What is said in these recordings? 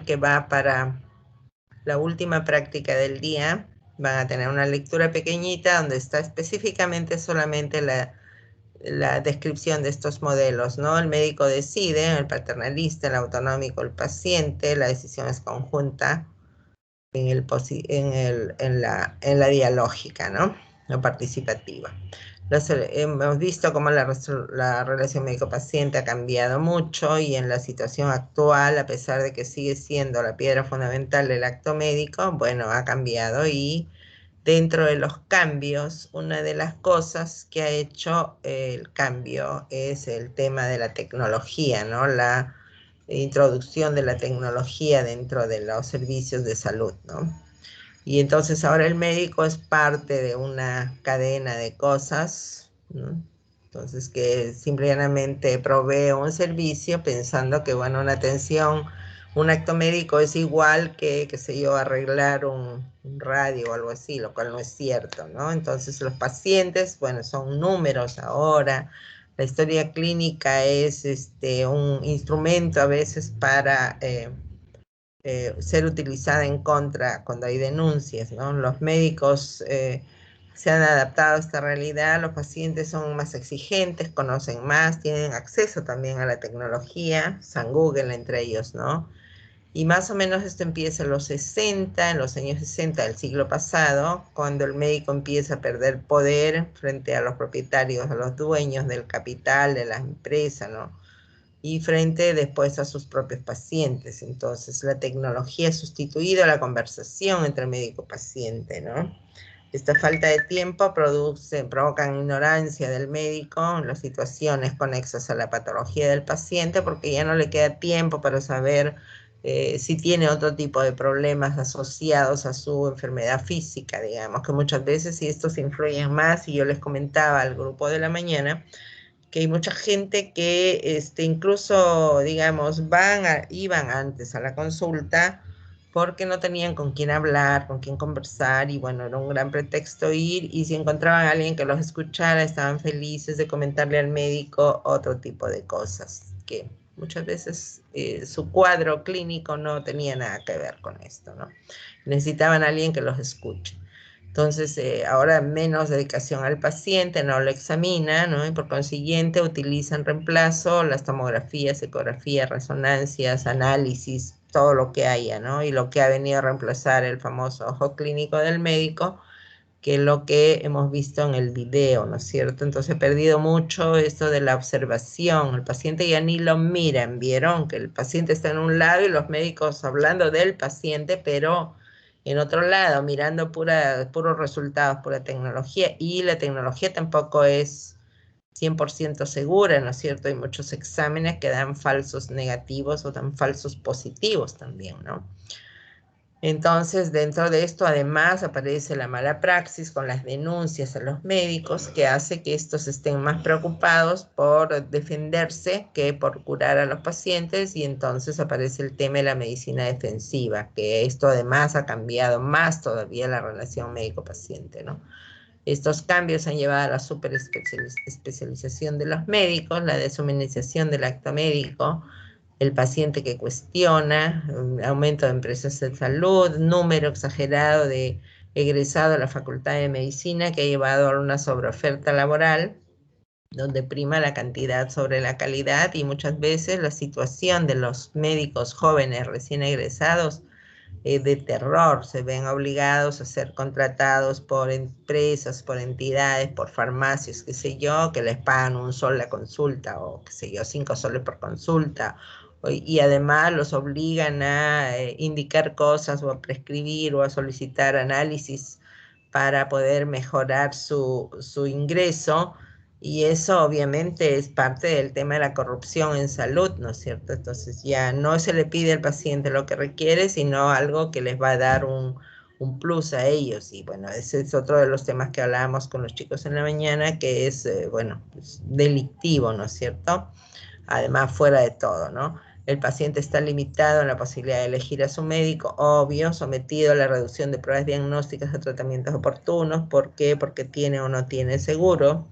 que va para la última práctica del día, van a tener una lectura pequeñita donde está específicamente solamente la descripción de estos modelos, ¿no? El médico decide, el paternalista, el autonómico, el paciente, la decisión es conjunta en la dialógica, ¿no? La participativa. Hemos visto cómo la relación médico-paciente ha cambiado mucho y en la situación actual, a pesar de que sigue siendo la piedra fundamental del acto médico, bueno, ha cambiado y dentro de los cambios, una de las cosas que ha hecho el cambio es el tema de la tecnología, ¿no? La introducción de la tecnología dentro de los servicios de salud, ¿no? Y entonces ahora el médico es parte de una cadena de cosas, ¿no? Entonces que simplemente provee un servicio pensando que, bueno, una atención, un acto médico es igual que, qué sé yo, arreglar un radio o algo así, lo cual no es cierto, ¿no? Entonces los pacientes, bueno, son números ahora. La historia clínica es un instrumento a veces para ser utilizada en contra cuando hay denuncias, ¿no? Los médicos se han adaptado a esta realidad, los pacientes son más exigentes, conocen más, tienen acceso también a la tecnología, San Google entre ellos, ¿no? Y más o menos esto empieza en los 60, en los años 60 del siglo pasado, cuando el médico empieza a perder poder frente a los propietarios, a los dueños del capital, de la empresa, ¿no? Y frente después a sus propios pacientes. Entonces, la tecnología ha sustituido la conversación entre médico y paciente, ¿no? Esta falta de tiempo provocan ignorancia del médico en las situaciones conexas a la patología del paciente porque ya no le queda tiempo para saber si tiene otro tipo de problemas asociados a su enfermedad física, digamos, que muchas veces si estos influyen más, y yo les comentaba al grupo de la mañana, que hay mucha gente que incluso, digamos, iban antes a la consulta porque no tenían con quién hablar, con quién conversar, y bueno, era un gran pretexto ir, y si encontraban a alguien que los escuchara, estaban felices de comentarle al médico otro tipo de cosas, que muchas veces su cuadro clínico no tenía nada que ver con esto, ¿no? Necesitaban a alguien que los escuche. Entonces, ahora menos dedicación al paciente, no lo examina, ¿no? Y por consiguiente utilizan reemplazo las tomografías, ecografías, resonancias, análisis, todo lo que haya, ¿no? Y lo que ha venido a reemplazar el famoso ojo clínico del médico, que es lo que hemos visto en el video, ¿no es cierto? Entonces he perdido mucho esto de la observación. El paciente ya ni lo miran, ¿vieron? Que el paciente está en un lado y los médicos hablando del paciente, pero en otro lado, mirando puros resultados, pura tecnología. Y la tecnología tampoco es 100% segura, ¿no es cierto? Hay muchos exámenes que dan falsos negativos o dan falsos positivos también, ¿no? Entonces, dentro de esto, además, aparece la mala praxis con las denuncias a los médicos, que hace que estos estén más preocupados por defenderse que por curar a los pacientes, y entonces aparece el tema de la medicina defensiva, que esto además ha cambiado más todavía la relación médico-paciente, ¿no? Estos cambios han llevado a la superespecialización de los médicos, la deshumanización del acto médico, el paciente que cuestiona, un aumento de empresas de salud, número exagerado de egresados a la Facultad de Medicina que ha llevado a una sobreoferta laboral, donde prima la cantidad sobre la calidad, y muchas veces la situación de los médicos jóvenes recién egresados de terror. Se ven obligados a ser contratados por empresas, por entidades, por farmacias, qué sé yo, que les pagan $1 la consulta, o qué sé yo, 5 soles por consulta, y además los obligan a indicar cosas o a prescribir o a solicitar análisis para poder mejorar su ingreso. Y eso obviamente es parte del tema de la corrupción en salud, ¿no es cierto? Entonces ya no se le pide al paciente lo que requiere, sino algo que les va a dar un plus a ellos. Y bueno, ese es otro de los temas que hablábamos con los chicos en la mañana, que es, bueno, pues, delictivo, ¿no es cierto? Además, fuera de todo, ¿no? El paciente está limitado en la posibilidad de elegir a su médico, obvio, sometido a la reducción de pruebas diagnósticas a tratamientos oportunos. ¿Por qué? Porque tiene o no tiene seguro.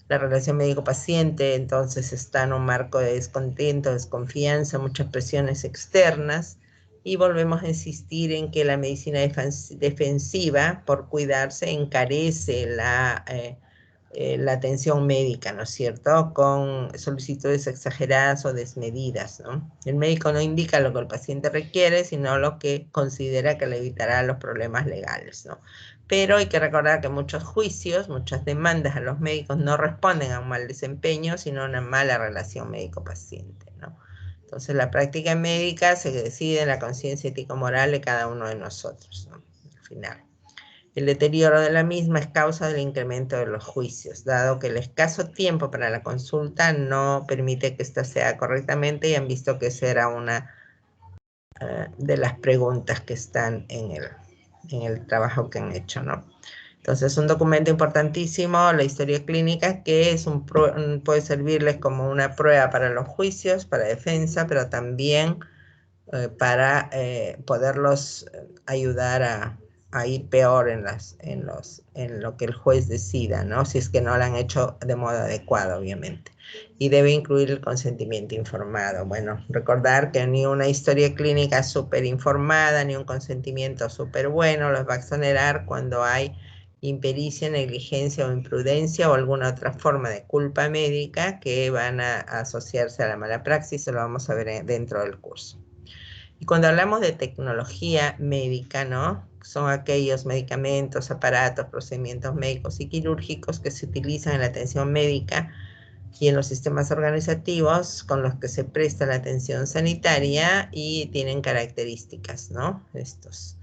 La relación médico-paciente entonces está en un marco de descontento, desconfianza, muchas presiones externas, Y volvemos a insistir en que la medicina defensiva, por cuidarse, encarece la atención médica, ¿no es cierto?, con solicitudes exageradas o desmedidas, ¿no? El médico no indica lo que el paciente requiere, sino lo que considera que le evitará los problemas legales, ¿no? Pero hay que recordar que muchos juicios, muchas demandas a los médicos no responden a un mal desempeño, sino a una mala relación médico-paciente, ¿no? Entonces, la práctica médica se decide en la conciencia ético-moral de cada uno de nosotros, ¿no? Al final. El deterioro de la misma es causa del incremento de los juicios, dado que el escaso tiempo para la consulta no permite que ésta se haga correctamente, y han visto que esa era una de las preguntas que están en el trabajo que han hecho, ¿no? Entonces, un documento importantísimo, la historia clínica, que puede servirles como una prueba para los juicios, para defensa, pero también para poderlos ayudar a ir peor en lo que el juez decida, ¿no? Si es que no lo han hecho de modo adecuado, obviamente. Y debe incluir el consentimiento informado. Bueno, recordar que ni una historia clínica súper informada, ni un consentimiento súper bueno los va a exonerar cuando hay impericia, negligencia o imprudencia o alguna otra forma de culpa médica que van a asociarse a la mala praxis. Lo vamos a ver dentro del curso. Y cuando hablamos de tecnología médica, ¿no?, son aquellos medicamentos, aparatos, procedimientos médicos y quirúrgicos que se utilizan en la atención médica y en los sistemas organizativos con los que se presta la atención sanitaria y tienen características, ¿no? Estos.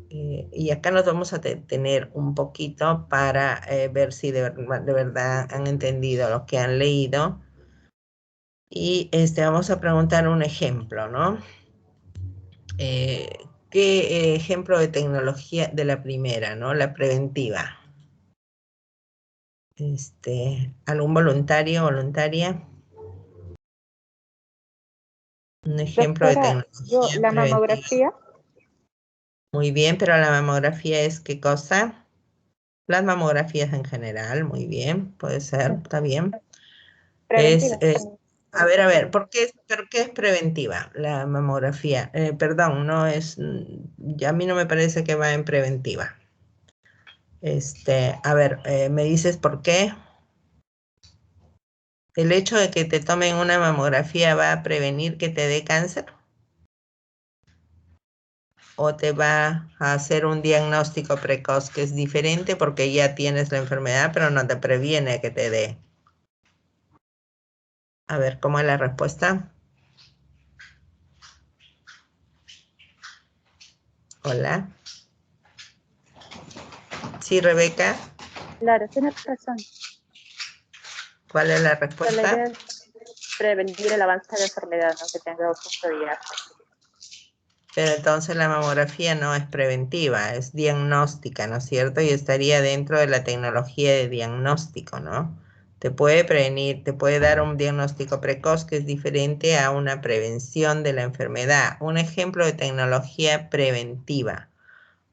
Y acá nos vamos a detener un poquito para ver si de verdad han entendido lo que han leído. Y vamos a preguntar un ejemplo, ¿no? ¿Qué ejemplo de tecnología de la primera, ¿no? La preventiva. ¿Algún voluntario, voluntaria? Un ejemplo de Doctora, tecnología la preventiva. mamografía. Muy bien, pero la mamografía es ¿qué cosa? Las mamografías en general, muy bien, puede ser, está bien. Preventiva. A ver, ¿por qué es preventiva la mamografía? Perdón, no es, a mí no me parece que va en preventiva. A ver, ¿me dices por qué? ¿El hecho de que te tomen una mamografía va a prevenir que te dé cáncer? ¿O te va a hacer un diagnóstico precoz, que es diferente porque ya tienes la enfermedad, pero no te previene que te dé? A ver, ¿cómo es la respuesta? Hola. Sí, Rebeca. Claro, tienes razón. ¿Cuál es la Pero la idea respuesta? es prevenir el avance de la enfermedad, ¿no? Que tenga justo días. Pero entonces la mamografía no es preventiva, es diagnóstica, ¿no es cierto? Y estaría dentro de la tecnología de diagnóstico, ¿no? Te puede prevenir, te puede dar un diagnóstico precoz que es diferente a una prevención de la enfermedad. Un ejemplo de tecnología preventiva.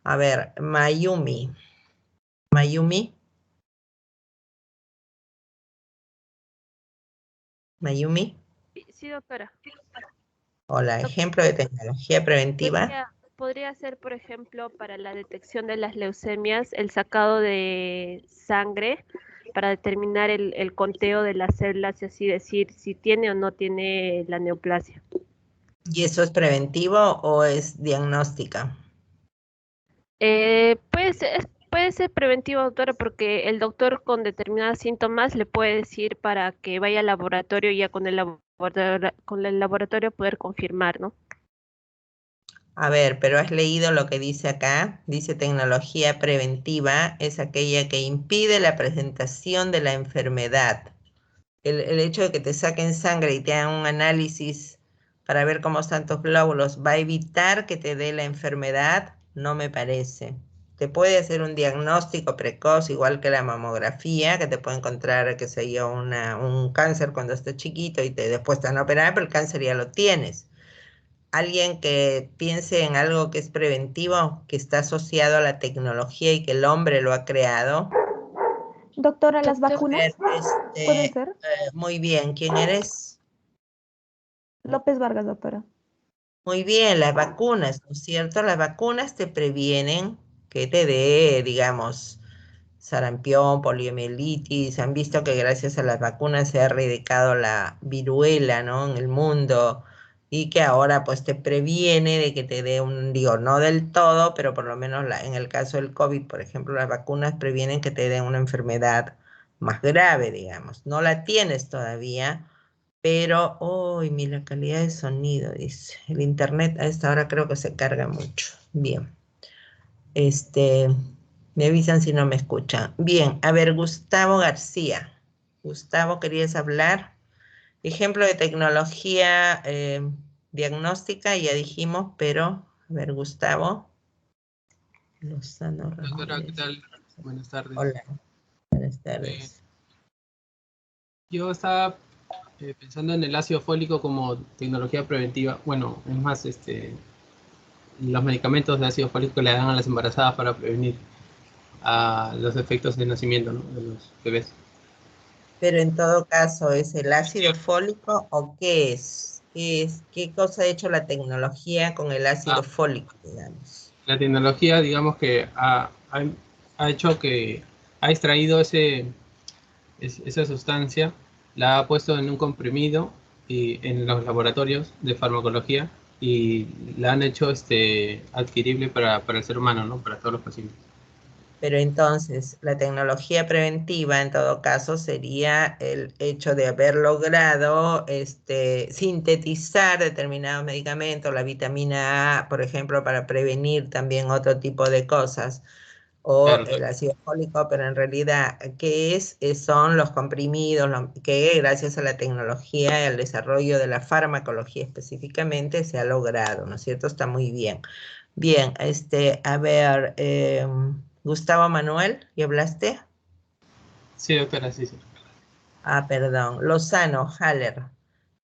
A ver, Mayumi. Mayumi. Mayumi. Sí, doctora. Hola, Doc- ejemplo de tecnología preventiva. podría ser, por ejemplo, para la detección de las leucemias, el sacado de sangre para determinar el conteo de las células y así decir si tiene o no tiene la neoplasia. ¿Y eso es preventivo o es diagnóstica? Puede ser preventivo, doctora, porque el doctor con determinados síntomas le puede decir para que vaya al laboratorio y ya con el laboratorio poder confirmar, ¿no? A ver, pero has leído lo que dice acá. Dice tecnología preventiva es aquella que impide la presentación de la enfermedad. El hecho de que te saquen sangre y te hagan un análisis para ver cómo están tus glóbulos va a evitar que te dé la enfermedad, no me parece. Te puede hacer un diagnóstico precoz, igual que la mamografía, que te puede encontrar, qué sé yo, un cáncer cuando estás chiquito y después te van a operar, pero el cáncer ya lo tienes. Alguien que piense en algo que es preventivo, que está asociado a la tecnología y que el hombre lo ha creado. Doctora, ¿las Doctor, A ver, vacunas pueden ser? muy bien, ¿quién eres? López Vargas, doctora. Muy bien, las vacunas, ¿no es cierto? Las vacunas te previenen que te dé, digamos, sarampión, poliomielitis. Han visto que gracias a las vacunas se ha erradicado la viruela, ¿no? En el mundo y que ahora pues te previene de que te dé un, digo, no del todo, pero por lo menos en el caso del COVID, por ejemplo, las vacunas previenen que te den una enfermedad más grave, digamos. No la tienes todavía, pero, uy, la calidad de sonido, dice. El internet a esta hora creo que se carga mucho. Bien. Este, me avisan si no me escuchan. Bien, a ver, Gustavo García. Gustavo, ¿querías hablar? Ejemplo de tecnología diagnóstica, ya dijimos, pero, a ver, Gustavo. Lozano Doctora, ¿qué Ramírez. tal? Buenas tardes. Hola, buenas Eh, tardes. yo estaba pensando en el ácido fólico como tecnología preventiva. Bueno, es más, los medicamentos de ácido fólico que le dan a las embarazadas para prevenir los efectos de nacimiento, ¿no? De los bebés. Pero en todo caso, ¿es el ácido fólico o qué es? ¿Qué es? ¿Qué cosa ha hecho la tecnología con el ácido Ah, fólico, digamos? la tecnología, digamos que ha hecho que ha extraído esa sustancia, la ha puesto en un comprimido y en los laboratorios de farmacología y la han hecho adquirible para el ser humano, ¿no? Para todos los pacientes. Pero entonces, la tecnología preventiva, en todo caso, sería el hecho de haber logrado sintetizar determinados medicamentos, la vitamina A, por ejemplo, para prevenir también otro tipo de cosas, o Claro, el ácido fólico, pero en realidad, ¿qué es? Son los comprimidos, que gracias a la tecnología y al desarrollo de la farmacología específicamente se ha logrado, ¿no es cierto? Está muy bien. Bien, a ver, Gustavo Manuel, ¿y hablaste? sí, doctora, sí, sí. Ah, perdón, Lozano, Haller.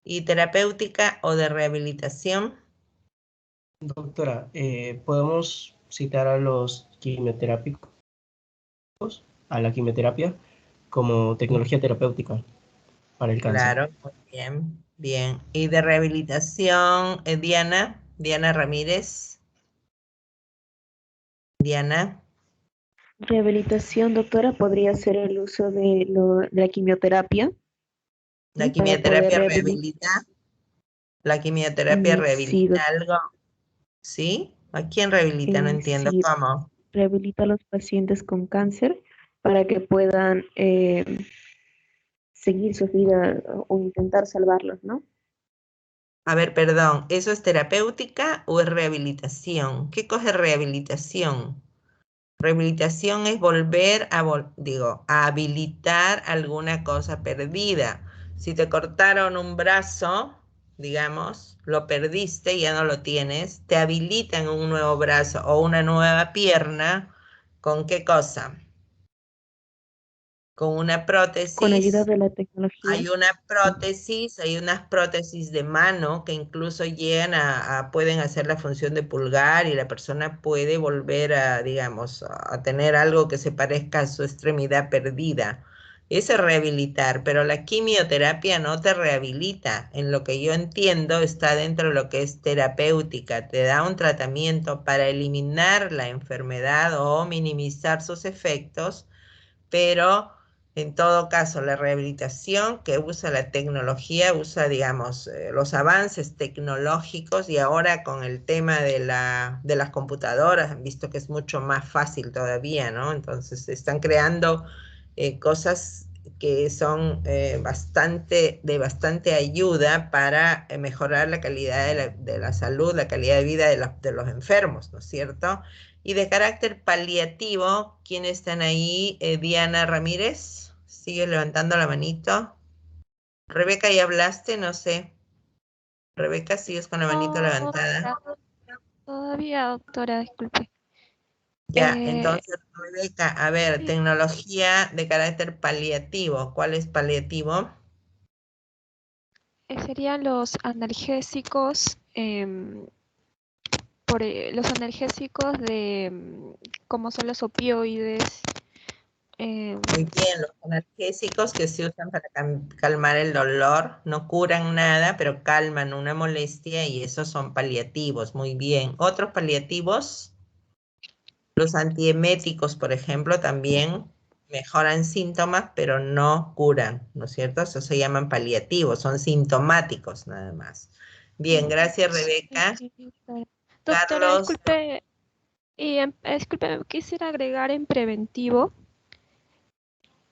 ¿Y terapéutica o de rehabilitación? Doctora, ¿podemos citar a los quimioterápicos, a la quimioterapia, como tecnología terapéutica para el cáncer? Claro, muy bien, bien. ¿Y de rehabilitación, Diana? Diana Ramírez. Diana, Rehabilitación, doctora, podría ser el uso de la quimioterapia, ¿la ¿sí? Para poder quimioterapia rehabilitar. rehabilita? ¿La quimioterapia Sí, rehabilita algo? ¿Sí? ¿A quién rehabilita? No entiendo sí, cómo. rehabilita a los pacientes con cáncer para que puedan seguir su vida o intentar salvarlos, ¿no? A ver, perdón, ¿eso es terapéutica o es rehabilitación? ¿Qué cosa es rehabilitación? Rehabilitación es volver a, digo, a habilitar alguna cosa perdida. Si te cortaron un brazo, digamos, lo perdiste y ya no lo tienes, te habilitan un nuevo brazo o una nueva pierna, ¿con qué cosa? Con una Con ayuda prótesis. de la tecnología. Hay unas prótesis de mano que incluso llegan pueden hacer la función de pulgar y la persona puede volver a, digamos, a tener algo que se parezca a su extremidad perdida. Eso es rehabilitar, pero la quimioterapia no te rehabilita. En lo que yo entiendo, está dentro de lo que es terapéutica. Te da un tratamiento para eliminar la enfermedad o minimizar sus efectos, pero en todo caso la rehabilitación que usa la tecnología, usa, digamos, los avances tecnológicos y ahora con el tema de las computadoras, han visto que es mucho más fácil todavía, ¿no? Entonces están creando cosas que son de bastante ayuda para mejorar la calidad de la salud, la calidad de vida de los enfermos, ¿no es cierto? Y de carácter paliativo, ¿quiénes están ahí? Diana Ramírez, sigue levantando la manito. Rebeca, ¿ya hablaste? No sé. Rebeca, sigues con la manito No, levantada. todavía, doctora, disculpe. Ya, Eh, entonces, Rebeca, a ver, sí, tecnología de carácter paliativo. ¿Cuál es paliativo? serían los analgésicos, los analgésicos como son los opioides, Muy bien, los analgésicos que se usan para calmar el dolor no curan nada, pero calman una molestia y esos son paliativos. Muy bien. ¿Otros paliativos? Los antieméticos, por ejemplo, también mejoran síntomas, pero no curan, ¿no es cierto? Eso se llaman paliativos, son sintomáticos nada más. Bien, gracias, Rebeca. Doctora, Carlos. disculpe, disculpe, quisiera agregar en preventivo,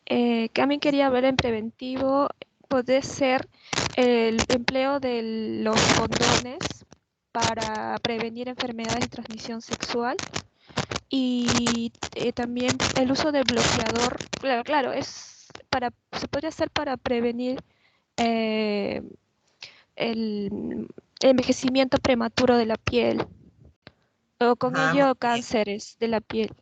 que también quería ver en preventivo, puede ser el empleo de los condones para prevenir enfermedades de transmisión sexual y también el uso del bloqueador, claro, se podría hacer para prevenir eh, el envejecimiento prematuro de la piel o con Ajá, ello cánceres de la piel.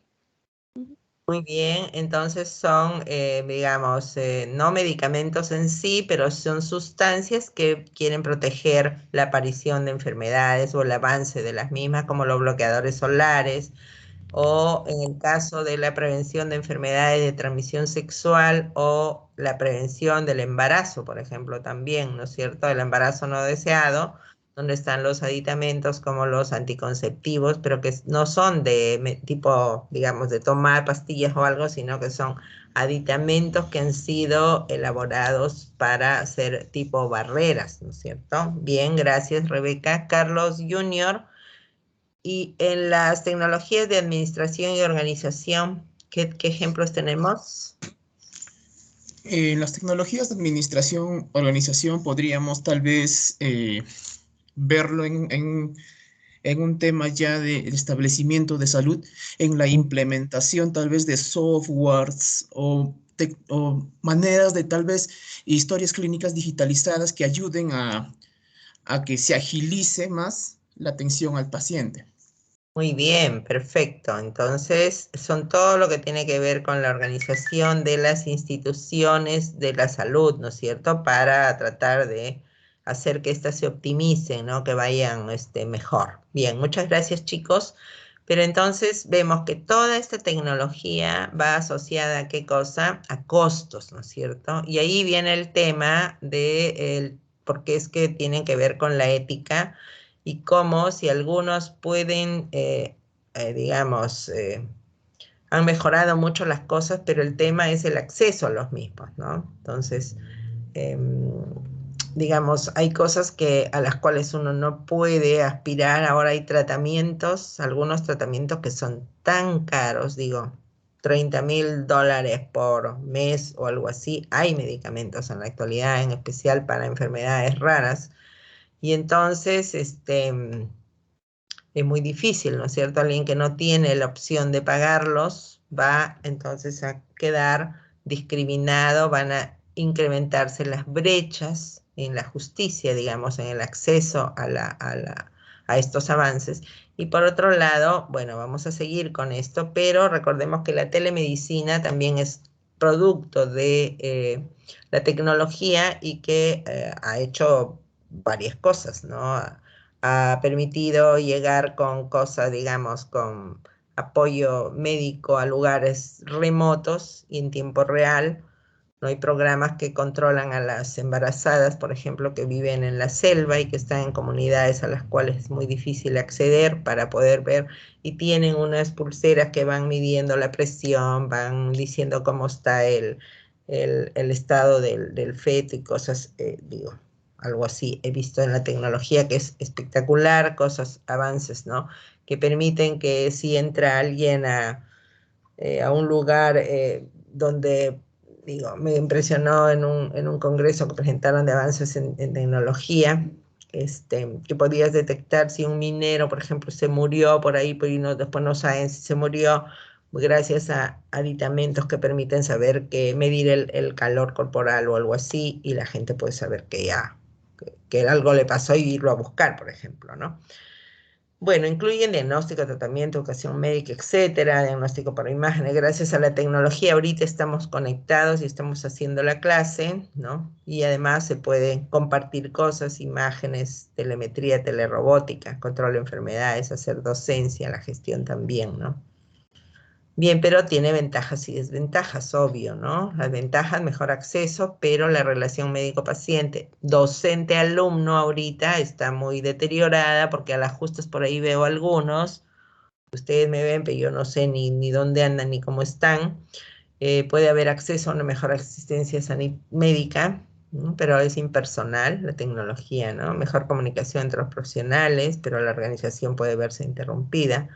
muy bien, entonces son, digamos, no medicamentos en sí, pero son sustancias que quieren proteger la aparición de enfermedades o el avance de las mismas, como los bloqueadores solares, o en el caso de la prevención de enfermedades de transmisión sexual o la prevención del embarazo, por ejemplo, también, ¿no es cierto? El embarazo no deseado, donde están los aditamentos como los anticonceptivos, pero que no son de tipo, digamos, de tomar pastillas o algo, sino que son aditamentos que han sido elaborados para hacer tipo barreras, ¿no es cierto? Bien, gracias, Rebeca. Carlos Junior. Y en las tecnologías de administración y organización, ¿qué ejemplos tenemos? En las tecnologías de administración, organización, podríamos tal vez verlo en un tema ya de establecimiento de salud, en la implementación tal vez de softwares o maneras de tal vez historias clínicas digitalizadas que ayuden a que se agilice más la atención al paciente. Muy bien, perfecto. Entonces, son todo lo que tiene que ver con la organización de las instituciones de la salud, ¿no es cierto? Para tratar de hacer que éstas se optimicen, ¿no? Que vayan mejor. Bien, muchas gracias, chicos. Pero entonces vemos que toda esta tecnología va asociada a qué cosa? A costos, ¿no es cierto? Y ahí viene el tema de por qué es que tienen que ver con la ética y cómo si algunos pueden, digamos, han mejorado mucho las cosas, pero el tema es el acceso a los mismos, ¿no? Entonces, digamos, hay cosas a las cuales uno no puede aspirar. Ahora hay tratamientos, algunos tratamientos que son tan caros, digo, $30.000 por mes o algo así. Hay medicamentos en la actualidad, en especial para enfermedades raras. Y entonces, es muy difícil, ¿no es cierto? Alguien que no tiene la opción de pagarlos va entonces a quedar discriminado, van a incrementarse las brechas en la justicia, digamos, en el acceso a estos avances. Y por otro lado, bueno, vamos a seguir con esto, pero recordemos que la telemedicina también es producto de la tecnología y que ha hecho varias cosas, ¿no? Ha permitido llegar con cosas, digamos, con apoyo médico a lugares remotos y en tiempo real. No hay programas que controlan a las embarazadas, por ejemplo, que viven en la selva y que están en comunidades a las cuales es muy difícil acceder para poder ver, y tienen unas pulseras que van midiendo la presión, van diciendo cómo está el estado del feto y cosas, digo, algo así. He visto en la tecnología que es espectacular, cosas, avances, ¿no? Que permiten que si entra alguien a un lugar donde, digo, me impresionó en un congreso que presentaron de avances en tecnología, que podías detectar si un minero, por ejemplo, se murió por ahí, pero después no saben si se murió, gracias a aditamentos que permiten saber medir el calor corporal o algo así, y la gente puede saber que algo le pasó y irlo a buscar, por ejemplo, ¿no? Bueno, incluyen diagnóstico, tratamiento, educación médica, etcétera, diagnóstico por imágenes. Gracias a la tecnología ahorita estamos conectados y estamos haciendo la clase, ¿no? Y además se pueden compartir cosas, imágenes, telemetría, telerobótica, control de enfermedades, hacer docencia, la gestión también, ¿no? Bien, pero tiene ventajas y desventajas, obvio, ¿no? Las ventajas, mejor acceso, pero la relación médico-paciente, docente-alumno ahorita está muy deteriorada porque a las justas por ahí veo algunos, ustedes me ven, pero yo no sé ni dónde andan ni cómo están. Puede haber acceso a una mejor asistencia médica, ¿no? Pero es impersonal la tecnología, ¿no? Mejor comunicación entre los profesionales, pero la organización puede verse interrumpida.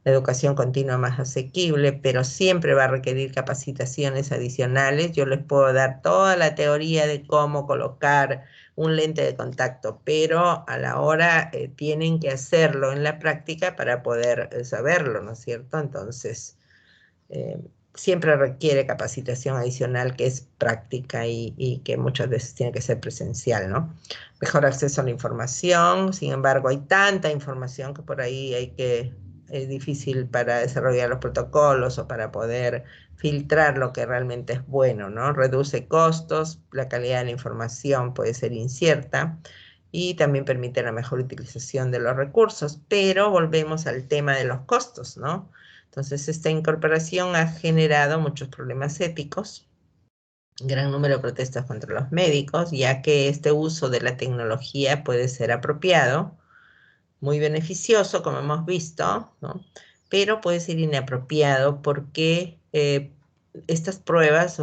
La educación continua más asequible, pero siempre va a requerir capacitaciones adicionales. Yo les puedo dar toda la teoría de cómo colocar un lente de contacto, pero a la hora tienen que hacerlo en la práctica para poder saberlo, ¿no es cierto? Entonces, siempre requiere capacitación adicional que es práctica y que muchas veces tiene que ser presencial, ¿no? Mejor acceso a la información, sin embargo, hay tanta información que por ahí es difícil para desarrollar los protocolos o para poder filtrar lo que realmente es bueno, ¿no? Reduce costos, la calidad de la información puede ser incierta y también permite la mejor utilización de los recursos, pero volvemos al tema de los costos, ¿no? Entonces, esta incorporación ha generado muchos problemas éticos, gran número de protestas contra los médicos, ya que este uso de la tecnología puede ser apropiado, muy beneficioso, como hemos visto, ¿no? Pero puede ser inapropiado porque estas pruebas,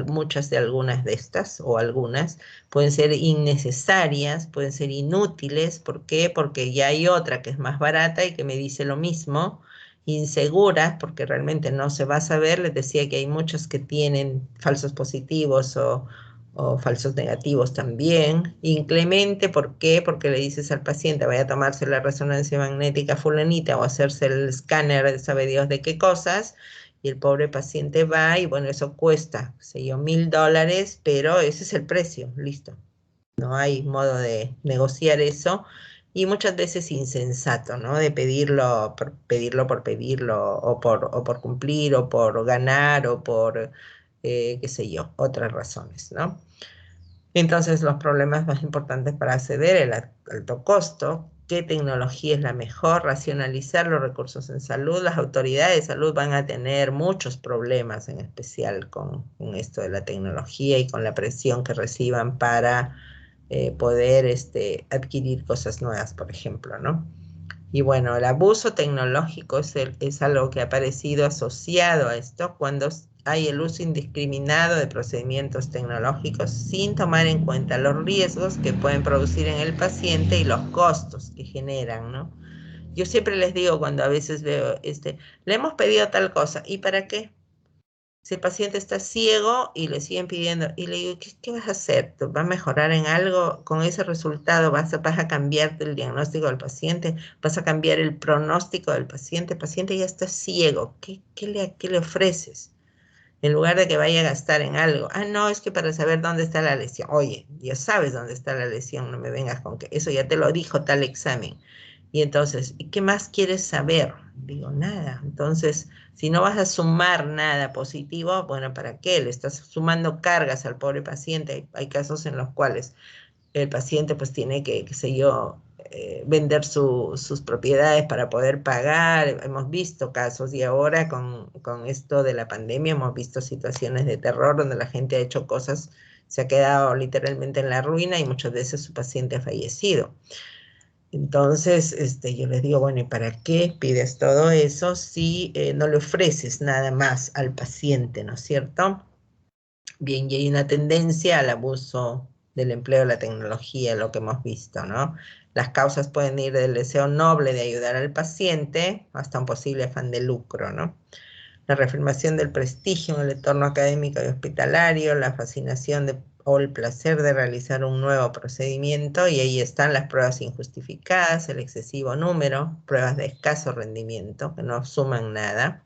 muchas de algunas de estas, o algunas, pueden ser innecesarias, pueden ser inútiles. ¿Por qué? Porque ya hay otra que es más barata y que me dice lo mismo, inseguras, porque realmente no se va a saber. Les decía que hay muchos que tienen falsos positivos o falsos negativos también. Inclemente, ¿por qué? Porque le dices al paciente, vaya a tomarse la resonancia magnética fulanita o hacerse el escáner de sabe Dios de qué cosas, y el pobre paciente va y bueno, eso cuesta, sé yo, $1000, pero ese es el precio, listo. No hay modo de negociar eso. Y muchas veces insensato, ¿no? De pedirlo por pedirlo, o por cumplir, o por ganar, o por, qué sé yo, otras razones, ¿no? Entonces, los problemas más importantes para acceder, el alto costo, qué tecnología es la mejor, racionalizar los recursos en salud. Las autoridades de salud van a tener muchos problemas, en especial con esto de la tecnología y con la presión que reciban para poder adquirir cosas nuevas, por ejemplo, ¿no? Y bueno, el abuso tecnológico es algo que ha aparecido asociado a esto cuando hay el uso indiscriminado de procedimientos tecnológicos sin tomar en cuenta los riesgos que pueden producir en el paciente y los costos que generan, ¿no? Yo siempre les digo cuando a veces veo, le hemos pedido tal cosa, ¿y para qué? Si el paciente está ciego y le siguen pidiendo, y le digo, ¿qué vas a hacer? ¿Te va a mejorar en algo? Con ese resultado vas a cambiar el diagnóstico del paciente, vas a cambiar el pronóstico del paciente. El paciente ya está ciego, ¿qué le ofreces? En lugar de que vaya a gastar en algo. Ah, no, es que para saber dónde está la lesión. Oye, ya sabes dónde está la lesión, no me vengas con que eso ya te lo dijo tal examen. Y entonces, ¿qué más quieres saber? Digo, nada. Entonces, si no vas a sumar nada positivo, bueno, ¿para qué? Le estás sumando cargas al pobre paciente. Hay casos en los cuales el paciente pues tiene que, qué sé yo, vender sus propiedades para poder pagar. Hemos visto casos y ahora con esto de la pandemia hemos visto situaciones de terror donde la gente ha hecho cosas, se ha quedado literalmente en la ruina y muchas veces su paciente ha fallecido. Entonces, yo les digo, bueno, ¿y para qué pides todo eso si no le ofreces nada más al paciente, ¿no es cierto? Bien, y hay una tendencia al abuso del empleo de la tecnología, lo que hemos visto, ¿no? Las causas pueden ir del deseo noble de ayudar al paciente hasta un posible afán de lucro, ¿no? La reafirmación del prestigio en el entorno académico y hospitalario, la fascinación o el placer de realizar un nuevo procedimiento, y ahí están las pruebas injustificadas, el excesivo número, pruebas de escaso rendimiento, que no suman nada.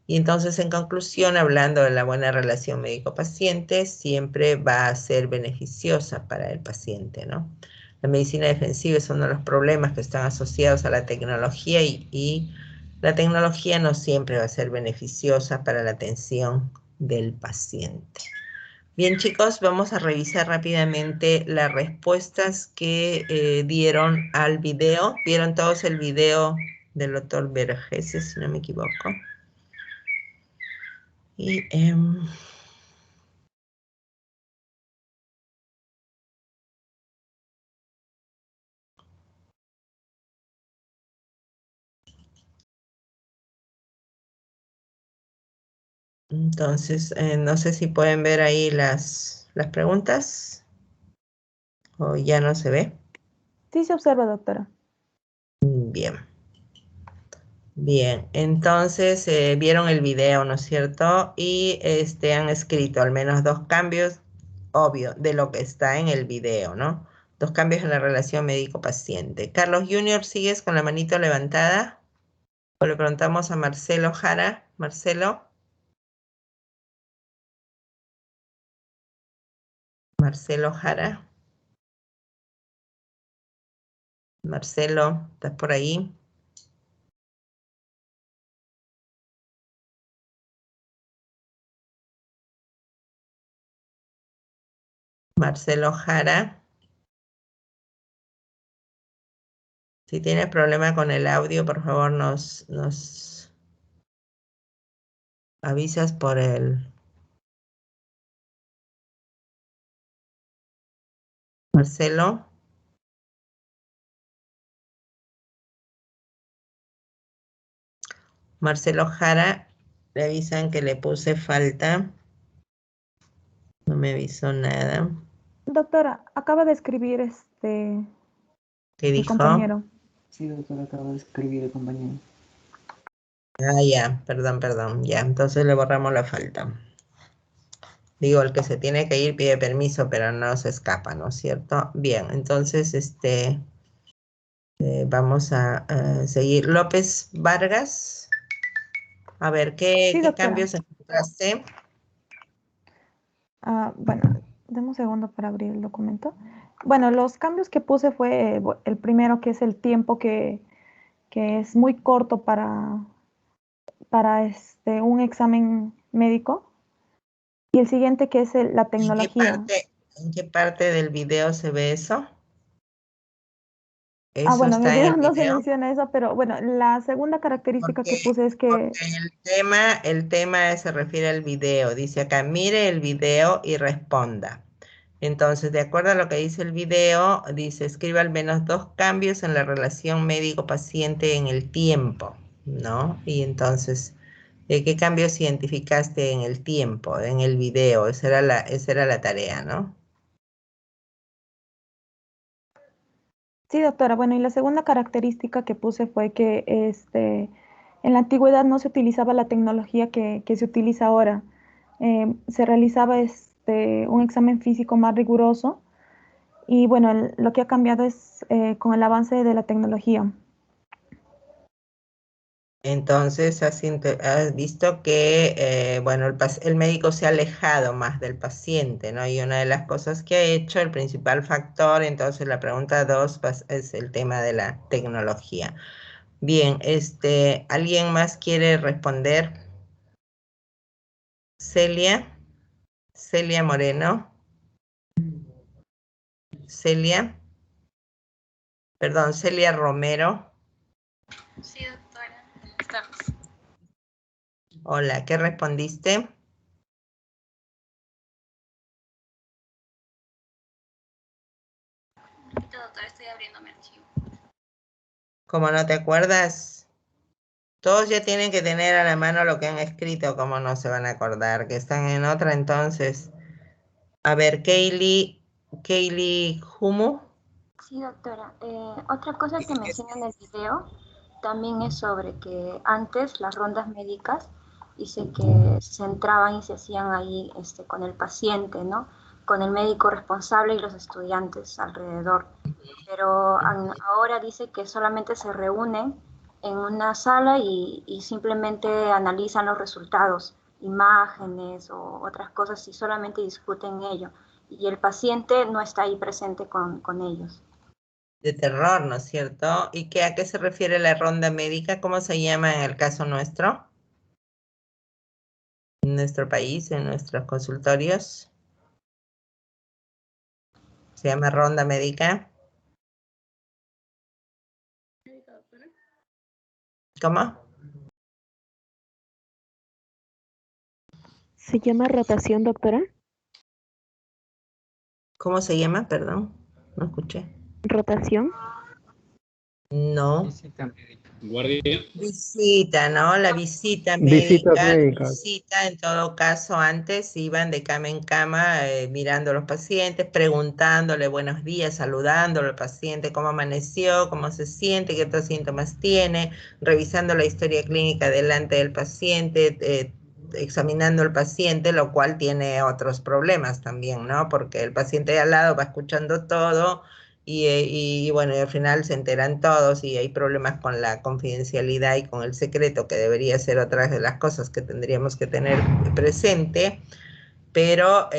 Y entonces, en conclusión, hablando de la buena relación médico-paciente, siempre va a ser beneficiosa para el paciente, ¿no? La medicina defensiva es uno de los problemas que están asociados a la tecnología y la tecnología no siempre va a ser beneficiosa para la atención del paciente. Bien, chicos, vamos a revisar rápidamente las respuestas que dieron al video. ¿Vieron todos el video del doctor Vergese, si no me equivoco? Y entonces, no sé si pueden ver ahí las preguntas o ya no se ve. Sí se observa, doctora. Bien. Bien, entonces vieron el video, ¿no es cierto? Y han escrito al menos 2 cambios, obvio, de lo que está en el video, ¿no? 2 cambios en la relación médico-paciente. Carlos Junior, ¿sigues con la manito levantada? O le preguntamos a Marcelo Jara. Marcelo. Marcelo Jara. Marcelo, ¿estás por ahí? Marcelo Jara. Si tienes problema con el audio, por favor nos avisas por el... Marcelo. Marcelo Jara, le avisan que le puse falta. No me avisó nada. Doctora, acaba de escribir ¿Qué el dijo? compañero. Sí, doctora, acaba de escribir el compañero. Ah, ya, perdón, ya. Entonces le borramos la falta. Digo, el que se tiene que ir pide permiso, pero no se escapa, ¿no es cierto? Bien, entonces, vamos a seguir. López Vargas. A ver, ¿qué Sí, doctora. cambios encontraste? Bueno, deme un segundo para abrir el documento. Bueno, los cambios que puse fue el primero, que es el tiempo que es muy corto para un examen médico. Y el siguiente, que es la tecnología. ¿En qué parte del video se ve eso? ¿Eso Bueno, en el está en video el no se video? menciona eso, pero bueno, la segunda característica que puse es que... Porque el tema se refiere al video. Dice acá, mire el video y responda. Entonces, de acuerdo a lo que dice el video, dice, escriba al menos 2 cambios en la relación médico-paciente en el tiempo, ¿no? Y entonces, ¿qué cambios identificaste en el tiempo, en el video? Esa era la tarea, ¿no? Sí, doctora. Bueno, y la segunda característica que puse fue que en la antigüedad no se utilizaba la tecnología que se utiliza ahora. Se realizaba un examen físico más riguroso y bueno, lo que ha cambiado es con el avance de la tecnología. Entonces, has visto que, bueno, el médico se ha alejado más del paciente, ¿no? Y una de las cosas que ha hecho, el principal factor, entonces la pregunta 2 es el tema de la tecnología. Bien, ¿alguien más quiere responder? Celia Moreno. Celia Romero. Sí, doctora, estamos. Hola, ¿qué respondiste? Doctora, estoy abriendo mi archivo. ¿Cómo no te acuerdas? Todos ya tienen que tener a la mano lo que han escrito, ¿cómo no se van a acordar? Que están en otra, entonces. A ver, Kaylee Humo. Sí, doctora. Otra cosa que menciona en el video también es sobre que antes las rondas médicas dice que se centraban y se hacían ahí con el paciente, ¿no? Con el médico responsable y los estudiantes alrededor. Pero ahora dice que solamente se reúnen en una sala y simplemente analizan los resultados, imágenes o otras cosas y solamente discuten ello. Y el paciente no está ahí presente con ellos. De terror, ¿no es cierto? ¿Y a qué se refiere la ronda médica? ¿Cómo se llama en el caso nuestro? En nuestro país, en nuestros consultorios. ¿Se llama ronda médica? ¿Cómo? ¿Se llama rotación, doctora? ¿Cómo se llama? Perdón, no escuché. ¿Rotación? No. Guardia. Visita, ¿no? La visita Visitas médica, médicas. visita en todo caso antes iban de cama en cama mirando a los pacientes, preguntándole buenos días, saludándole al paciente, cómo amaneció, cómo se siente, qué otros síntomas tiene, revisando la historia clínica delante del paciente, examinando al paciente, lo cual tiene otros problemas también, ¿no? Porque el paciente de al lado va escuchando todo. Y bueno, y al final se enteran todos y hay problemas con la confidencialidad y con el secreto, que debería ser otra de las cosas que tendríamos que tener presente, pero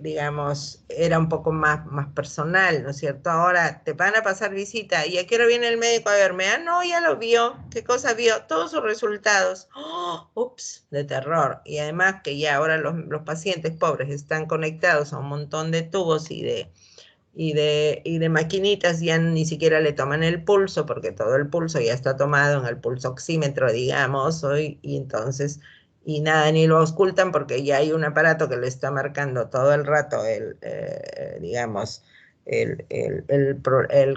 digamos, era un poco más personal, ¿no es cierto? Ahora te van a pasar visita y a qué hora viene el médico a verme. Ah, no, ya lo vio. ¿Qué cosa vio? Todos sus resultados. ¡Oh! Ups, de terror. Y además que ya ahora los pacientes pobres están conectados a un montón de tubos y de maquinitas, ya ni siquiera le toman el pulso, porque todo el pulso ya está tomado en el pulsoxímetro, digamos, hoy, y entonces, y nada, ni lo auscultan porque ya hay un aparato que le está marcando todo el rato digamos,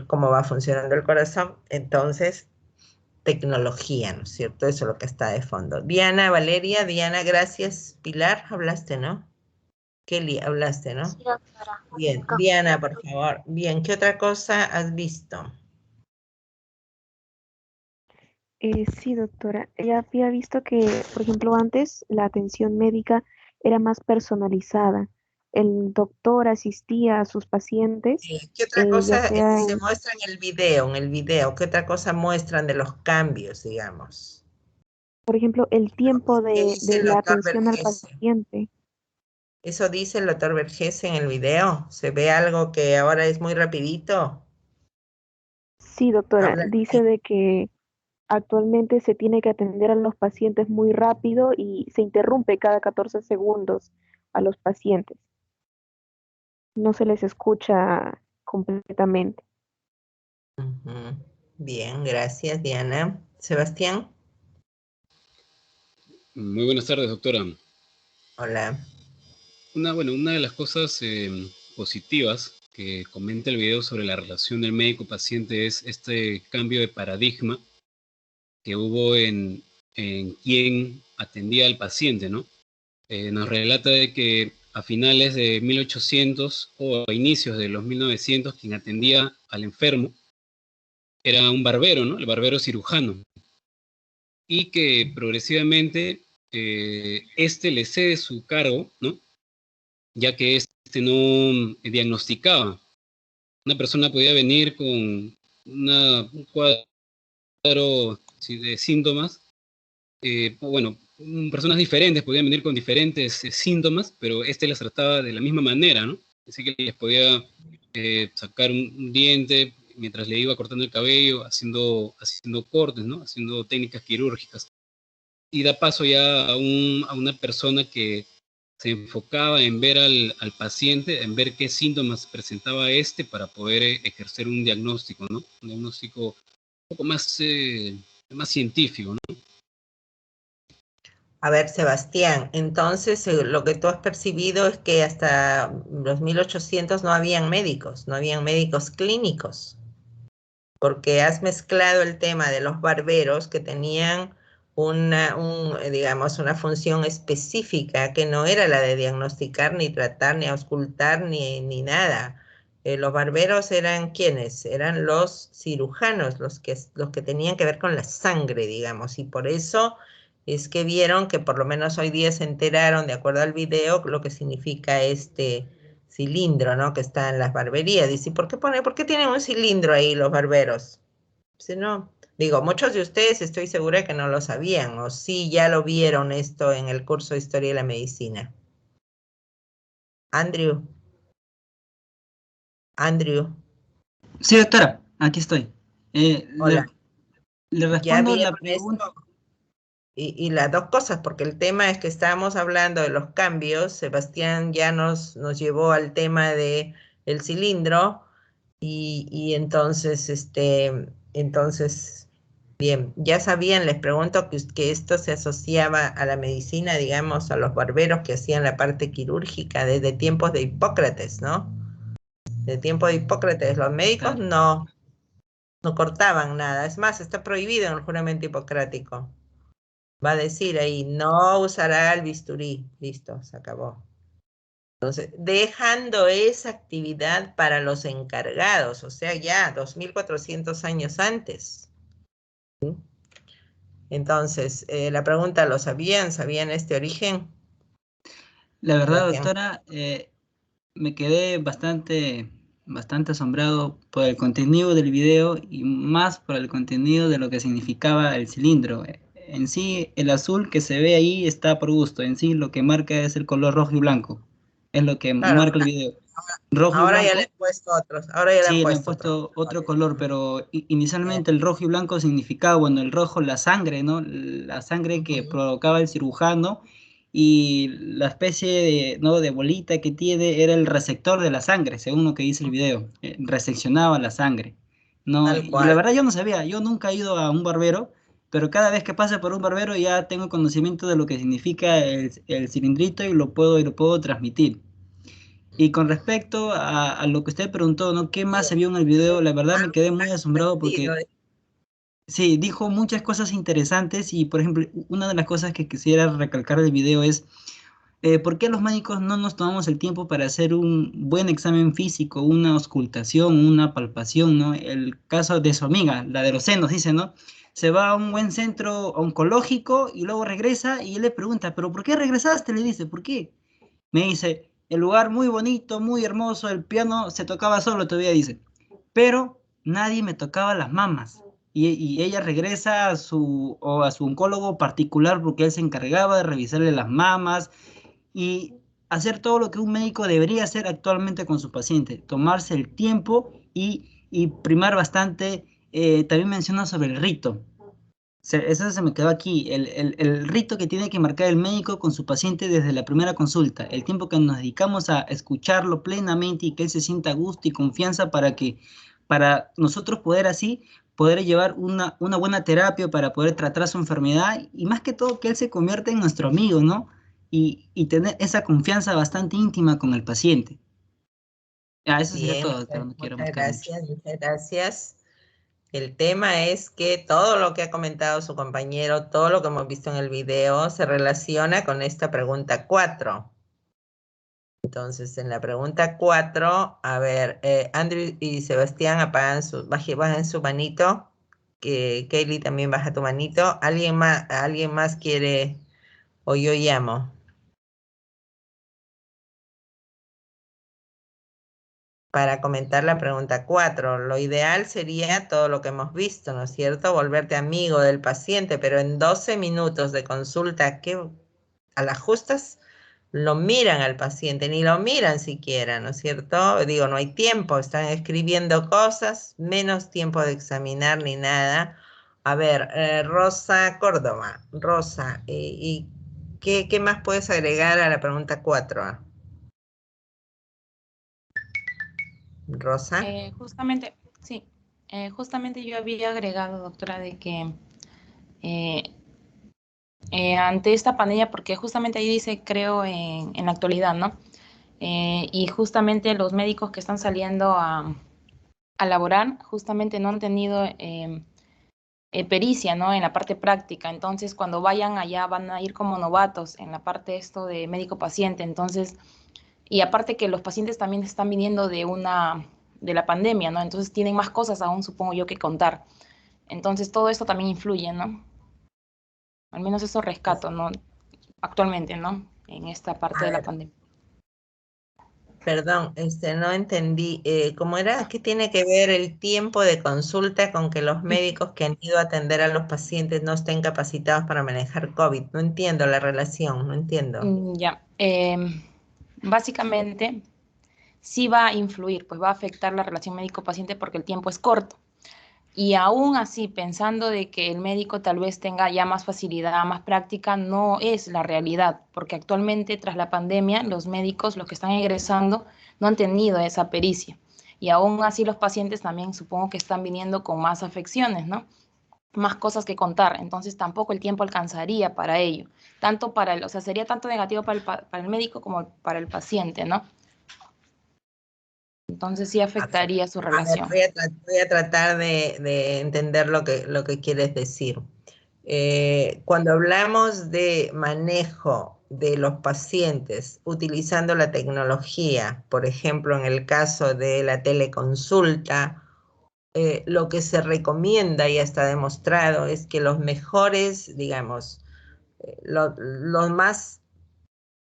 cómo va funcionando el corazón. Entonces, tecnología, ¿no es cierto? Eso es lo que está de fondo. Diana, Valeria, Diana, gracias. Pilar, hablaste, ¿no? Kelly, hablaste, ¿no? Sí, doctora. Bien, Diana, por favor. Bien, ¿qué otra cosa has visto? Sí, doctora. Ya había visto que, por ejemplo, antes la atención médica era más personalizada. El doctor asistía a sus pacientes, ¿Qué otra ya cosa sea se en, muestra en el video? ¿Qué otra cosa muestran de los cambios, digamos? por ejemplo, el tiempo ¿Qué dice de el la doctor atención al Vergese? paciente. ¿Eso dice el doctor Vergese en el video? ¿Se ve algo que ahora es muy rapidito? Sí, doctora, Habla. dice de que actualmente se tiene que atender a los pacientes muy rápido y se interrumpe cada 14 segundos a los pacientes. No se les escucha completamente. Ujú. Bien, gracias, Diana. Sebastián. Muy buenas tardes, doctora. Hola. Una de las cosas positivas que comenta el video sobre la relación del médico-paciente es este cambio de paradigma que hubo en quién atendía al paciente, ¿no? Nos relata de que a finales de 1800 o a inicios de los 1900, quien atendía al enfermo era un barbero, ¿no? El barbero cirujano. Y que progresivamente este le cede su cargo, ¿no? Ya que este no diagnosticaba. Una persona podía venir con un cuadro de síntomas, bueno, personas diferentes podían venir con diferentes síntomas, pero este las trataba de la misma manera, ¿no? Así que les podía sacar un diente mientras le iba cortando el cabello, haciendo cortes, ¿no? Haciendo técnicas quirúrgicas. Y da paso ya a una persona que se enfocaba en ver al paciente, en ver qué síntomas presentaba este para poder ejercer un diagnóstico, ¿no? Un diagnóstico un poco más científico, ¿no? A ver, Sebastián, entonces lo que tú has percibido es que hasta los 1800 no habían médicos clínicos, porque has mezclado el tema de los barberos que tenían digamos, una función específica que no era la de diagnosticar, ni tratar, ni auscultar, ni nada. Los barberos eran ¿quiénes? Eran los cirujanos, los que tenían que ver con la sangre, digamos, y por eso es que vieron que por lo menos hoy día se enteraron, de acuerdo al video, lo que significa este cilindro, ¿no? Que está en las barberías. Dice, ¿por qué tienen un cilindro ahí los barberos? Si no, digo, muchos de ustedes estoy segura que no lo sabían, o sí ya lo vieron esto en el curso de Historia de la Medicina. Andrew. Sí, doctora, aquí estoy. Hola. Le Ya respondo la vieron pregunta. esto. Y las dos cosas, porque el tema es que estábamos hablando de los cambios. Sebastián ya nos llevó al tema de el cilindro y entonces, entonces, Bien, ya sabían, les pregunto que esto se asociaba a la medicina, digamos, a los barberos que hacían la parte quirúrgica desde tiempos de Hipócrates, ¿no? De tiempo de Hipócrates, los médicos no cortaban nada. Es más, está prohibido en el juramento hipocrático. Va a decir ahí, no usará el bisturí. Listo, se acabó. Entonces, dejando esa actividad para los encargados, o sea, ya 2400 años antes. ¿Sí? Entonces, la pregunta, ¿lo sabían? ¿Sabían este origen? La verdad, Sebastián. doctora, me quedé bastante asombrado por el contenido del video y más por el contenido de lo que significaba el cilindro. En sí, el azul que se ve ahí está por gusto. En sí, lo que marca es el color rojo y blanco. Es lo que Claro, marca el video. Rojo y ahora ya blanco. le han puesto otros. Ahora ya le han Sí, le han puesto otros. puesto otro color, pero inicialmente el rojo y blanco significaba, bueno, el rojo la sangre, ¿no? La sangre que provocaba el cirujano y la especie de, ¿no?, de bolita que tiene era el receptor de la sangre, según lo que dice el video. Reseccionaba la sangre, ¿no? Tal Y la cual. verdad yo no sabía, yo nunca he ido a un barbero, pero cada vez que pase por un barbero ya tengo conocimiento de lo que significa el cilindrito y lo puedo transmitir. Y con respecto a lo que usted preguntó, ¿no? ¿Qué más se vio en el video? La verdad me quedé muy asombrado porque sí, dijo muchas cosas interesantes y, por ejemplo, una de las cosas que quisiera recalcar del video es ¿por qué los médicos no nos tomamos el tiempo para hacer un buen examen físico, una auscultación, una palpación, ¿no? El caso de su amiga, la de los senos, dice, ¿no? Se va a un buen centro oncológico y luego regresa y él le pregunta, ¿pero por qué regresaste? Le dice, ¿por qué? Me dice, el lugar muy bonito, muy hermoso, el piano se tocaba solo, todavía dice, pero nadie me tocaba las mamas. Y ella regresa a su oncólogo particular porque él se encargaba de revisarle las mamas y hacer todo lo que un médico debería hacer actualmente con su paciente, tomarse el tiempo y primar bastante. También menciona sobre el rito. Eso se me quedó aquí, el rito que tiene que marcar el médico con su paciente desde la primera consulta, el tiempo que nos dedicamos a escucharlo plenamente y que él se sienta a gusto y confianza para nosotros poder llevar una buena terapia para poder tratar su enfermedad y más que todo que él se convierta en nuestro amigo, ¿no? Y tener esa confianza bastante íntima con el paciente. Eso sería Bien, todo, doctor, no quiero muchas marcar mucho. gracias, muchas gracias. El tema es que todo lo que ha comentado su compañero, todo lo que hemos visto en el video, se relaciona con esta pregunta 4. Entonces, en la pregunta 4, a ver, Andrew y Sebastián bajen su manito, que Kaylee también baja tu manito. ¿Alguien más quiere o yo llamo? Para comentar la pregunta 4. Lo ideal sería todo lo que hemos visto, ¿no es cierto? Volverte amigo del paciente, pero en 12 minutos de consulta, que a las justas lo miran al paciente, ni lo miran siquiera, ¿no es cierto? Digo, no hay tiempo, están escribiendo cosas, menos tiempo de examinar ni nada. A ver, Rosa Córdoba. Rosa, ¿y qué más puedes agregar a la pregunta 4? Rosa. Justamente, sí, justamente yo había agregado, doctora, de que ante esta pandemia, porque justamente ahí dice, creo, en la actualidad, ¿no? Y justamente los médicos que están saliendo a laborar, justamente no han tenido pericia, ¿no? En la parte práctica. Entonces, cuando vayan allá, van a ir como novatos en la parte esto de médico-paciente. Entonces, y aparte que los pacientes también están viniendo de la pandemia, ¿no? Entonces tienen más cosas aún, supongo yo, que contar. Entonces todo esto también influye, ¿no? Al menos eso rescato, ¿no? Actualmente, ¿no? En esta parte de la pandemia. Perdón, no entendí. ¿Cómo era? ¿Qué tiene que ver el tiempo de consulta con que los médicos que han ido a atender a los pacientes no estén capacitados para manejar COVID? No entiendo la relación, no entiendo. Ya. Básicamente, sí va a influir, pues va a afectar la relación médico-paciente porque el tiempo es corto. Y aún así, pensando de que el médico tal vez tenga ya más facilidad, más práctica, no es la realidad, porque actualmente tras la pandemia los médicos, los que están egresando, no han tenido esa pericia. Y aún así los pacientes también supongo que están viniendo con más afecciones, ¿no? más cosas que contar, entonces tampoco el tiempo alcanzaría para ello, tanto para o sea, sería tanto negativo para el médico como para el paciente, ¿no? Entonces sí afectaría su relación. Voy a tratar de entender lo que quieres decir. Cuando hablamos de manejo de los pacientes utilizando la tecnología, por ejemplo, en el caso de la teleconsulta, lo que se recomienda y está demostrado es que los mejores, digamos, los más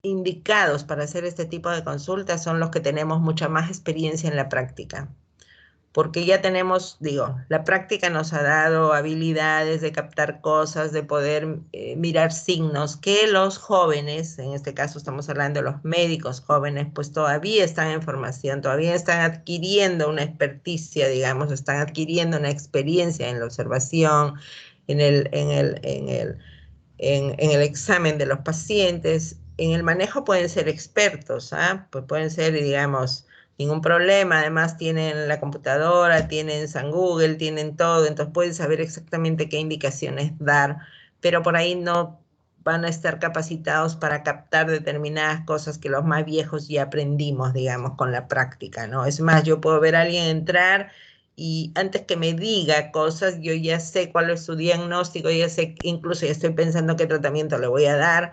indicados para hacer este tipo de consultas son los que tenemos mucha más experiencia en la práctica. Porque ya tenemos, digo, la práctica nos ha dado habilidades de captar cosas, de poder mirar signos que los jóvenes, en este caso estamos hablando de los médicos jóvenes, pues todavía están en formación, todavía están adquiriendo una experticia, digamos, están adquiriendo una experiencia en la observación, en el examen de los pacientes. En el manejo pueden ser expertos, pues pueden ser, digamos, ningún problema, además tienen la computadora, tienen San Google, tienen todo, entonces pueden saber exactamente qué indicaciones dar, pero por ahí no van a estar capacitados para captar determinadas cosas que los más viejos ya aprendimos, digamos, con la práctica, ¿no? Es más, yo puedo ver a alguien entrar y antes que me diga cosas, yo ya sé cuál es su diagnóstico, ya sé, incluso ya estoy pensando qué tratamiento le voy a dar,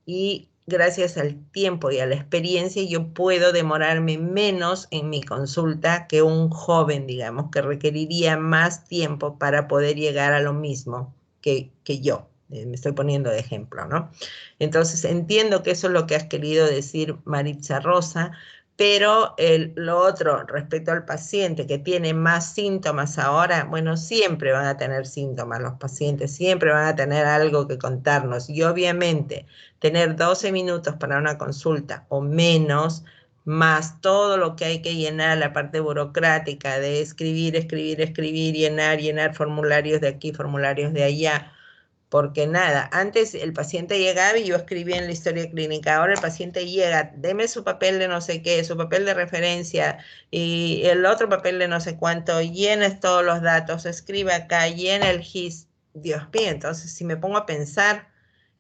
y gracias al tiempo y a la experiencia yo puedo demorarme menos en mi consulta que un joven, digamos, que requeriría más tiempo para poder llegar a lo mismo que yo. Me estoy poniendo de ejemplo, ¿no? Entonces entiendo que eso es lo que has querido decir, Maritza Rosa, pero lo otro, respecto al paciente que tiene más síntomas ahora, bueno, siempre van a tener síntomas los pacientes, siempre van a tener algo que contarnos, y obviamente tener 12 minutos para una consulta o menos, más todo lo que hay que llenar, la parte burocrática de escribir, llenar formularios de aquí, formularios de allá, porque nada, antes el paciente llegaba y yo escribía en la historia clínica, ahora el paciente llega, deme su papel de no sé qué, su papel de referencia y el otro papel de no sé cuánto, llenes todos los datos, escribe acá, llena el GIS, Dios mío, entonces si me pongo a pensar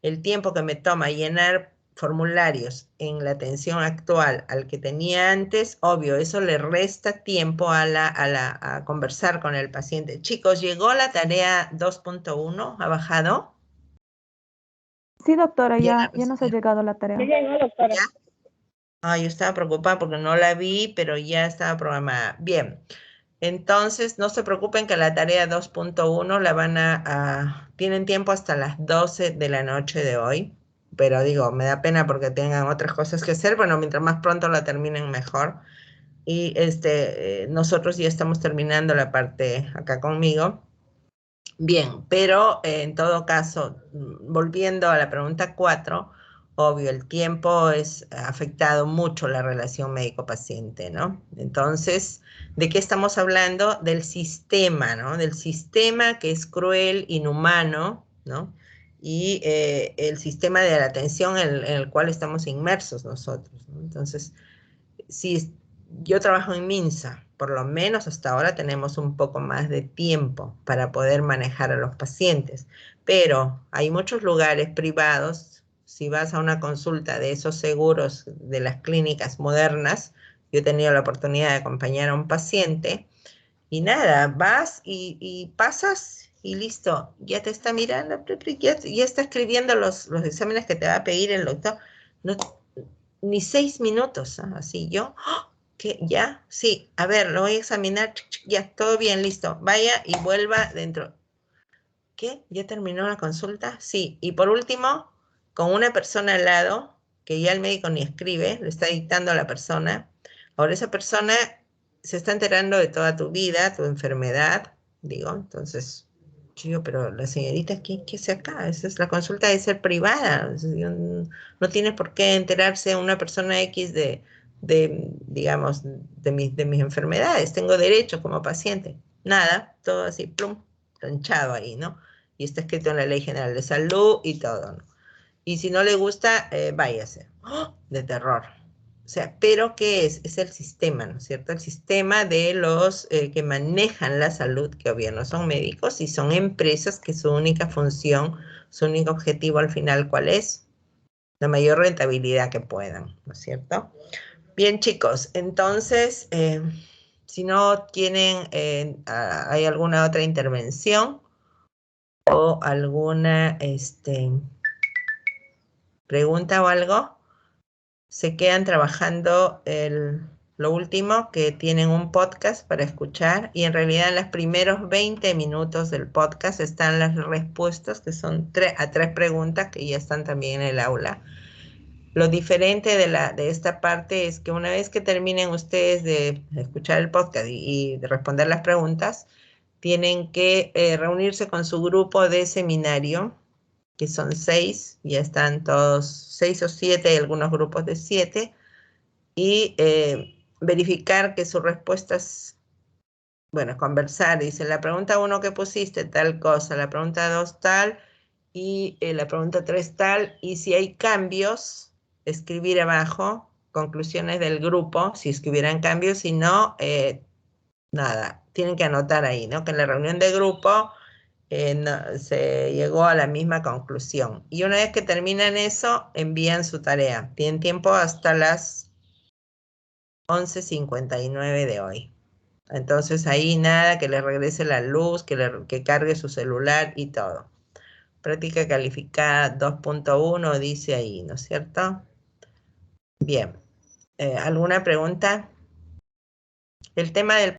el tiempo que me toma llenar formularios en la atención actual al que tenía antes, obvio, eso le resta tiempo a conversar con el paciente. Chicos, ¿llegó la tarea 2.1? ¿Ha bajado? Sí, doctora, ya nos ha llegado la tarea. Ya llegó, doctora. ¿Ya? Yo estaba preocupada porque no la vi, pero ya estaba programada. Bien, entonces no se preocupen que la tarea 2.1 la van tienen tiempo hasta las 12 de la noche de hoy, pero digo, me da pena porque tengan otras cosas que hacer. Bueno, mientras más pronto la terminen, mejor. Y nosotros ya estamos terminando la parte acá conmigo. Bien, pero en todo caso, volviendo a la pregunta 4, obvio, el tiempo es afectado mucho la relación médico-paciente, ¿no? Entonces, ¿de qué estamos hablando? Del sistema, ¿no? Del sistema que es cruel, inhumano, ¿no? Y el sistema de la atención en el cual estamos inmersos nosotros, ¿no? Entonces, si yo trabajo en MINSA, por lo menos hasta ahora tenemos un poco más de tiempo para poder manejar a los pacientes, pero hay muchos lugares privados. Si vas a una consulta de esos seguros de las clínicas modernas, yo he tenido la oportunidad de acompañar a un paciente y nada, vas y pasas y listo, ya te está mirando, ya está escribiendo los exámenes que te va a pedir el doctor. No, ni 6 minutos, así yo, ¿qué? ¿Ya? Sí, a ver, lo voy a examinar, ya, todo bien, listo, vaya y vuelva dentro. ¿Qué? ¿Ya terminó la consulta? Sí, y por último, con una persona al lado, que ya el médico ni escribe, le está dictando a la persona, ahora esa persona se está enterando de toda tu vida, tu enfermedad, digo, entonces... Yo, pero la señorita, ¿qué hace acá? Esa es la consulta de ser privada. No tiene por qué enterarse una persona X digamos, de mis enfermedades. Tengo derechos como paciente. Nada, todo así, plum, planchado ahí, ¿no? Y está escrito en la Ley General de Salud y todo, ¿no? Y si no le gusta, váyase. ¡Oh! De terror. O sea, pero ¿qué es? Es el sistema, ¿no es cierto? El sistema de los que manejan la salud, que obvio no son médicos, y son empresas que su única función, su único objetivo al final, ¿cuál es? La mayor rentabilidad que puedan, ¿no es cierto? Bien, chicos, entonces, si no tienen, ¿hay alguna otra intervención o alguna pregunta o algo? Se quedan trabajando lo último, que tienen un podcast para escuchar, y en realidad en los primeros 20 minutos del podcast están las respuestas, que son a 3 preguntas que ya están también en el aula. Lo diferente de esta parte es que una vez que terminen ustedes de escuchar el podcast y de responder las preguntas, tienen que reunirse con su grupo de seminario, que son 6, ya están todos 6 o 7, hay algunos grupos de 7, y verificar que sus respuestas, bueno, conversar, dice la pregunta 1 que pusiste, tal cosa, la pregunta 2 tal, y la pregunta 3 tal, y si hay cambios, escribir abajo, conclusiones del grupo, si es que hubieran cambios, si no, nada, tienen que anotar ahí, ¿no? Que en la reunión de grupo se llegó a la misma conclusión. Y una vez que terminan eso, envían su tarea. Tienen tiempo hasta las 11:59 de hoy. Entonces ahí nada, que le regrese la luz, que cargue su celular y todo. Práctica calificada 2.1 dice ahí, ¿no es cierto? Bien. ¿Alguna pregunta? El tema del